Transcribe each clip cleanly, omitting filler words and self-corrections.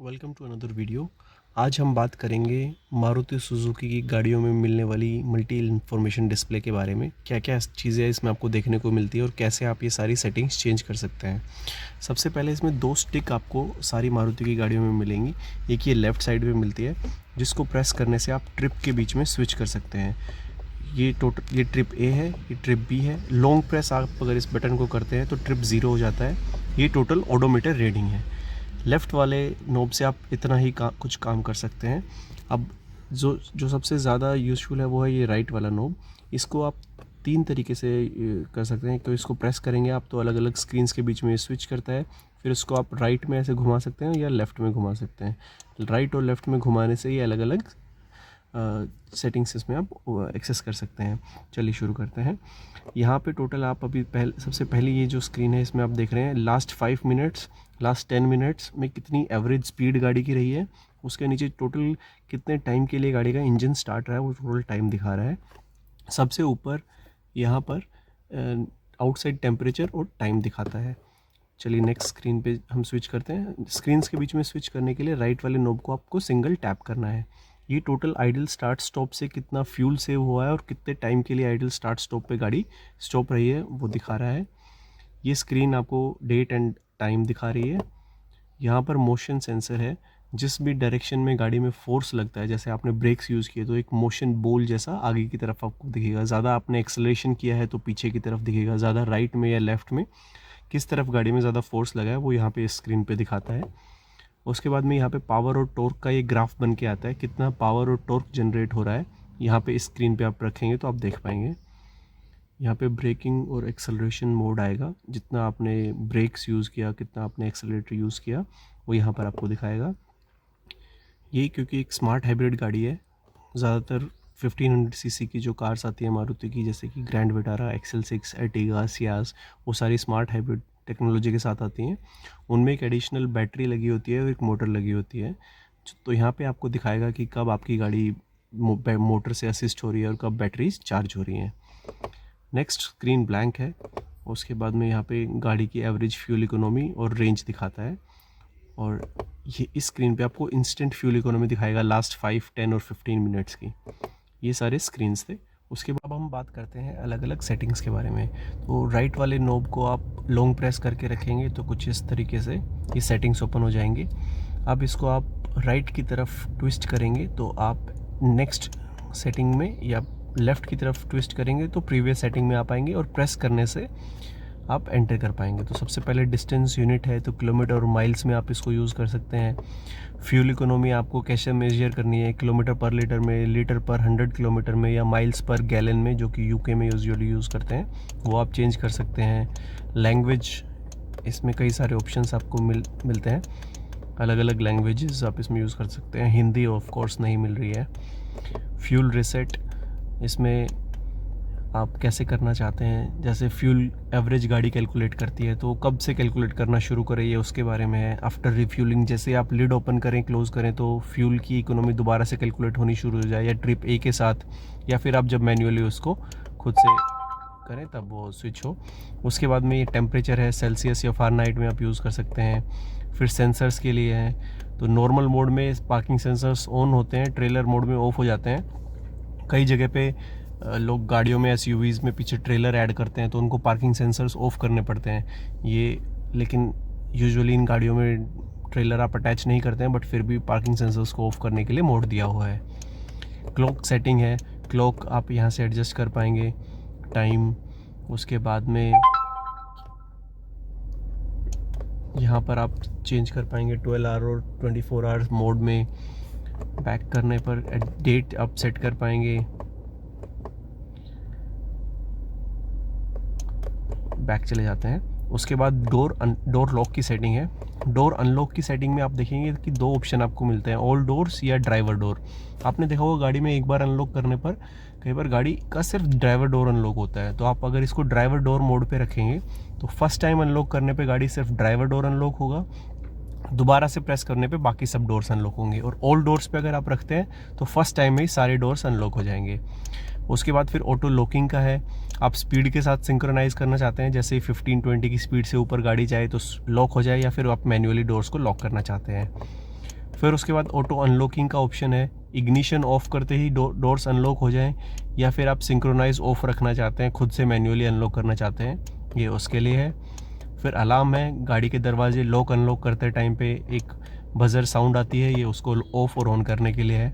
Welcome to another video. आज हम बात करेंगे मारुति सुजुकी की गाड़ियों में मिलने वाली मल्टी इन्फॉर्मेशन डिस्प्ले के बारे में। क्या क्या चीज़ें इसमें आपको देखने को मिलती है और कैसे आप ये सारी सेटिंग्स चेंज कर सकते हैं। सबसे पहले इसमें दो स्टिक आपको सारी मारुति की गाड़ियों में मिलेंगी। एक ये लेफ़्ट साइड में मिलती है जिसको प्रेस करने से आप ट्रिप के बीच में स्विच कर सकते हैं। ये ट्रिप ए है, ये ट्रिप बी है। लॉन्ग प्रेस आप अगर इस बटन को करते हैं तो ट्रिप 0 हो जाता है। ये टोटल ओडोमीटर रीडिंग है। लेफ़्ट वाले नोब से आप इतना ही कुछ काम कर सकते हैं। अब जो सबसे ज़्यादा यूज़फुल है वो है ये राइट वाला नोब। इसको आप 3 तरीके से कर सकते हैं। तो इसको प्रेस करेंगे आप तो अलग अलग स्क्रीन्स के बीच में स्विच करता है। फिर इसको आप राइट में ऐसे घुमा सकते हैं या लेफ़्ट में घुमा सकते हैं। राइट और लेफ़्ट में घुमाने से ये अलग अलग सेटिंग्स इसमें आप एक्सेस कर सकते हैं। चलिए शुरू करते हैं। यहाँ पे टोटल आप अभी सबसे पहले ये जो स्क्रीन है इसमें आप देख रहे हैं लास्ट 5 मिनट्स, लास्ट 10 मिनट्स में कितनी एवरेज स्पीड गाड़ी की रही है। उसके नीचे टोटल कितने टाइम के लिए गाड़ी का इंजन स्टार्ट रहा है वो टोटल टाइम दिखा रहा है। सबसे ऊपर यहाँ पर आउटसाइड टेम्परेचर और टाइम दिखाता है। चलिए नेक्स्ट स्क्रीन पे हम स्विच करते हैं। स्क्रीन्स के बीच में स्विच करने के लिए राइट वाले नोब को आपको सिंगल टैप करना है। ये टोटल आइडल स्टार्ट स्टॉप से कितना फ्यूल सेव हुआ है और कितने टाइम के लिए आइडल स्टार्ट स्टॉप पे गाड़ी स्टॉप रही है वो दिखा रहा है। ये स्क्रीन आपको डेट एंड टाइम दिखा रही है। यहाँ पर मोशन सेंसर है। जिस भी डायरेक्शन में गाड़ी में फोर्स लगता है, जैसे आपने ब्रेक्स यूज़ किए तो एक मोशन बॉल जैसा आगे की तरफ आपको दिखेगा। ज़्यादा आपने एक्सेलरेशन किया है तो पीछे की तरफ दिखेगा। ज़्यादा राइट में या लेफ़्ट में किस तरफ गाड़ी में ज़्यादा फोर्स लगा है वो यहाँ पे इस स्क्रीन पे दिखाता है। उसके बाद में यहाँ पे पावर और टॉर्क का ये ग्राफ बन के आता है, कितना पावर और टॉर्क जनरेट हो रहा है। यहाँ पे इस स्क्रीन पे आप रखेंगे तो आप देख पाएंगे। यहाँ पे ब्रेकिंग और एक्सेलरेशन मोड आएगा। जितना आपने ब्रेक्स यूज़ किया, कितना आपने एक्सेलरेटर यूज़ किया वो यहाँ पर आपको दिखाएगा। ये क्योंकि एक स्मार्ट हाइब्रिड गाड़ी है, ज़्यादातर 1500 सीसी की जो कार्स आती है मारुति की, जैसे कि grand Vitara, XL6, Ertiga, Ciaz, वो सारी स्मार्ट हाइब्रिड टेक्नोलॉजी के साथ आती हैं। उनमें एक एडिशनल बैटरी लगी होती है और एक मोटर लगी होती है। तो यहाँ पे आपको दिखाएगा कि कब आपकी गाड़ी मोटर से असिस्ट हो रही है और कब बैटरी चार्ज हो रही है। नेक्स्ट स्क्रीन ब्लैंक है। उसके बाद में यहाँ पे गाड़ी की एवरेज फ्यूल इकोनॉमी और रेंज दिखाता है। और ये इस स्क्रीन पे आपको इंस्टेंट फ्यूल इकोनॉमी दिखाएगा लास्ट 5, 10 और 15 मिनट्स की। ये सारे स्क्रीन्स थे। उसके बाद हम बात करते हैं अलग अलग सेटिंग्स के बारे में। तो राइट वाले नोब को आप लॉन्ग प्रेस करके रखेंगे तो कुछ इस तरीके से ये सेटिंग्स ओपन हो जाएंगे। अब इसको आप राइट की तरफ ट्विस्ट करेंगे तो आप नेक्स्ट सेटिंग में, या लेफ़्ट की तरफ ट्विस्ट करेंगे तो प्रीवियस सेटिंग में आ पाएंगे और प्रेस करने से आप एंटर कर पाएंगे। तो सबसे पहले डिस्टेंस यूनिट है तो किलोमीटर और माइल्स में आप इसको यूज़ कर सकते हैं। फ्यूल इकोनॉमी आपको कैसे मेजर करनी है, किलोमीटर पर लीटर में, लीटर पर 100 किलोमीटर में, या माइल्स पर गैलन में, जो कि यूके में यूजुअली यूज़ करते हैं, वो आप चेंज कर सकते हैं। लैंग्वेज, इसमें कई सारे ऑप्शंस आपको मिलते हैं। अलग अलग लैंग्वेजेस आप इसमें यूज़ कर सकते हैं। हिंदी ऑफ कोर्स नहीं मिल रही है। फ्यूल रिसेट, इसमें आप कैसे करना चाहते हैं, जैसे फ्यूल एवरेज गाड़ी कैलकुलेट करती है तो कब से कैलकुलेट करना शुरू करें ये उसके बारे में है। आफ्टर रिफ्यूलिंग, जैसे आप लिड ओपन करें, क्लोज़ करें तो फ्यूल की इकोनॉमी दोबारा से कैलकुलेट होनी शुरू हो जाए, या ट्रिप ए के साथ, या फिर आप जब मैन्युअली उसको खुद से करें तब वो स्विच हो। उसके बाद में ये टेम्परेचर है, सेल्सियस या फ़ारेनहाइट में आप यूज़ कर सकते हैं। फिर सेंसर्स के लिए है तो नॉर्मल मोड में पार्किंग सेंसर्स ऑन होते हैं, ट्रेलर मोड में ऑफ हो जाते हैं। कई जगह पे लोग गाड़ियों में SUVs में पीछे ट्रेलर ऐड करते हैं तो उनको पार्किंग सेंसर्स ऑफ करने पड़ते हैं ये, लेकिन यूजुअली इन गाड़ियों में ट्रेलर आप अटैच नहीं करते हैं, बट फिर भी पार्किंग सेंसर्स को ऑफ करने के लिए मोड दिया हुआ है। क्लॉक सेटिंग है, क्लॉक आप यहाँ से एडजस्ट कर पाएंगे टाइम। उसके बाद में यहाँ पर आप चेंज कर पाएंगे 12 आवर और 24 आवर्स मोड में। बैक करने पर डेट आप सेट कर पाएंगे। बैक चले जाते हैं। उसके बाद डोर लॉक की सेटिंग है। डोर अनलॉक की सेटिंग में आप देखेंगे कि 2 ऑप्शन आपको मिलते हैं, ऑल डोर्स या ड्राइवर डोर। आपने देखा होगा गाड़ी में एक बार अनलॉक करने पर कई बार गाड़ी का सिर्फ ड्राइवर डोर अनलॉक होता है। तो आप अगर इसको ड्राइवर डोर मोड पे रखेंगे तो फर्स्ट टाइम अनलॉक करने पे गाड़ी सिर्फ ड्राइवर डोर अनलॉक होगा, दोबारा से प्रेस करने पे बाकी सब डोर्स अनलॉक होंगे। और ऑल डोर्स पे अगर आप रखते हैं तो फर्स्ट टाइम में ही सारे डोर्स अनलॉक हो जाएंगे। उसके बाद फिर ऑटो लॉकिंग का है। आप स्पीड के साथ सिंक्रोनाइज करना चाहते हैं, जैसे 15-20 की स्पीड से ऊपर गाड़ी जाए तो लॉक हो जाए, या फिर आप मैन्युअली डोर्स को लॉक करना चाहते हैं। फिर उसके बाद ऑटो अनलॉकिंग का ऑप्शन है, इग्निशन ऑफ करते ही डोर्स अनलॉक हो जाएं, या फिर आप सिंक्रोनाइज ऑफ रखना चाहते हैं, खुद से मैन्युअली अनलॉक करना चाहते हैं, ये उसके लिए है। फिर अलार्म है, गाड़ी के दरवाजे लॉक अनलॉक करते टाइम पे एक बजर साउंड आती है, ये उसको ऑफ और ऑन करने के लिए है।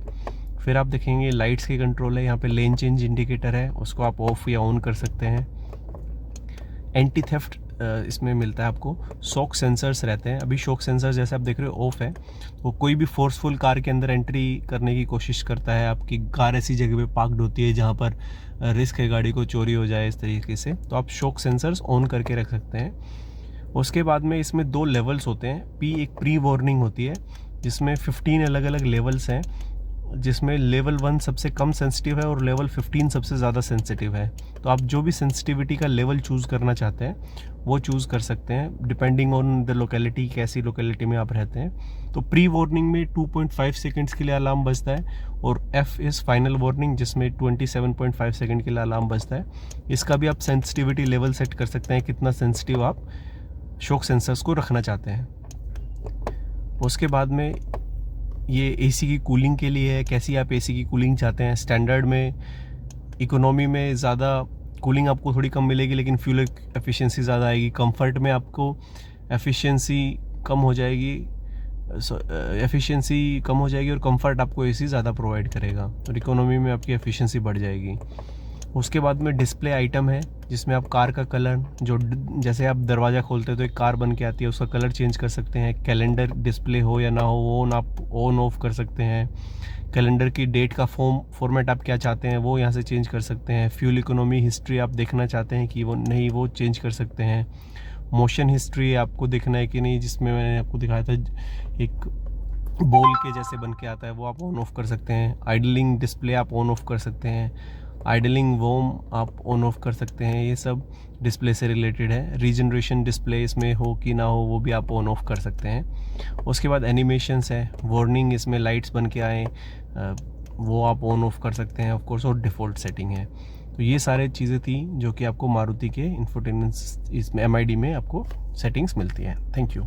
फिर आप देखेंगे लाइट्स की कंट्रोल है, यहाँ पे लेन चेंज इंडिकेटर है, उसको आप ऑफ या ऑन कर सकते हैं। एंटी थेफ्ट इसमें मिलता है आपको। शॉक सेंसर्स रहते हैं, अभी शॉक सेंसर जैसे आप देख रहे हो ऑफ है, वो कोई भी फोर्सफुल कार के अंदर एंट्री करने की कोशिश करता है, आपकी कार ऐसी जगह पे पार्कड होती है जहाँ पर रिस्क है गाड़ी को चोरी हो जाए इस तरीके से, तो आप शॉक सेंसर्स ऑन करके रख सकते हैं। उसके बाद में इसमें 2 लेवल्स होते हैं, एक प्री वार्निंग होती है जिसमें 15 अलग अलग लेवल्स हैं, जिसमें लेवल 1 सबसे कम सेंसिटिव है और लेवल 15 सबसे ज़्यादा सेंसिटिव है। तो आप जो भी सेंसिटिविटी का लेवल चूज़ करना चाहते हैं वो चूज़ कर सकते हैं डिपेंडिंग ऑन द लोकेलिटी, कैसी लोकेलिटी में आप रहते हैं। तो प्री वार्निंग में 2.5 सेकेंड्स के लिए अलार्म बजता है, और F इज़ फाइनल वार्निंग जिसमें 27.5 सेकेंड के लिए अलार्म बजता है। इसका भी आप सेंसिटिविटी लेवल सेट कर सकते हैं, कितना सेंसिटिव आप शॉक सेंसर्स को रखना चाहते हैं। उसके बाद में ये एसी की कूलिंग के लिए है, कैसी आप एसी की कूलिंग चाहते हैं। स्टैंडर्ड में, इकोनॉमी में ज़्यादा कूलिंग आपको थोड़ी कम मिलेगी लेकिन फ्यूल एफिशिएंसी ज़्यादा आएगी। कंफर्ट में आपको एफिशिएंसी कम हो जाएगी, और कंफर्ट आपको एसी ज़्यादा प्रोवाइड करेगा, और इकोनॉमी में आपकी एफिशिएंसी बढ़ जाएगी। उसके बाद में डिस्प्ले आइटम है जिसमें आप कार का कलर, जो जैसे आप दरवाज़ा खोलते हो तो एक कार बन के आती है, उसका कलर चेंज कर सकते हैं। कैलेंडर डिस्प्ले हो या ना हो वो आप ऑन ऑफ कर सकते हैं। कैलेंडर की डेट का फॉर्मेट आप क्या चाहते हैं वो यहाँ से चेंज कर सकते हैं। फ्यूल इकोनॉमी हिस्ट्री आप देखना चाहते हैं कि वो नहीं, वो चेंज कर सकते हैं। मोशन हिस्ट्री आपको देखना है कि नहीं, जिसमें मैंने आपको दिखाया था एक बॉल के जैसे बन के आता है, वो आप ऑन ऑफ कर सकते हैं। आइडलिंग डिस्प्ले आप ऑन ऑफ कर सकते हैं। आइडलिंग वोम आप ऑन ऑफ कर सकते हैं। ये सब डिस्प्ले से रिलेटेड है। रीजनरेशन डिस्प्ले इसमें हो कि ना हो वो भी आप ऑन ऑफ कर सकते हैं। उसके बाद एनिमेशंस है, वार्निंग इसमें लाइट्स बन के आए वो आप ऑन ऑफ कर सकते हैं ऑफ कोर्स, और डिफ़ॉल्ट सेटिंग है। तो ये सारे चीज़ें थी जो कि आपको मारुति के इंफोटेनमेंट इसमें MID में आपको सेटिंग्स मिलती है। Thank you.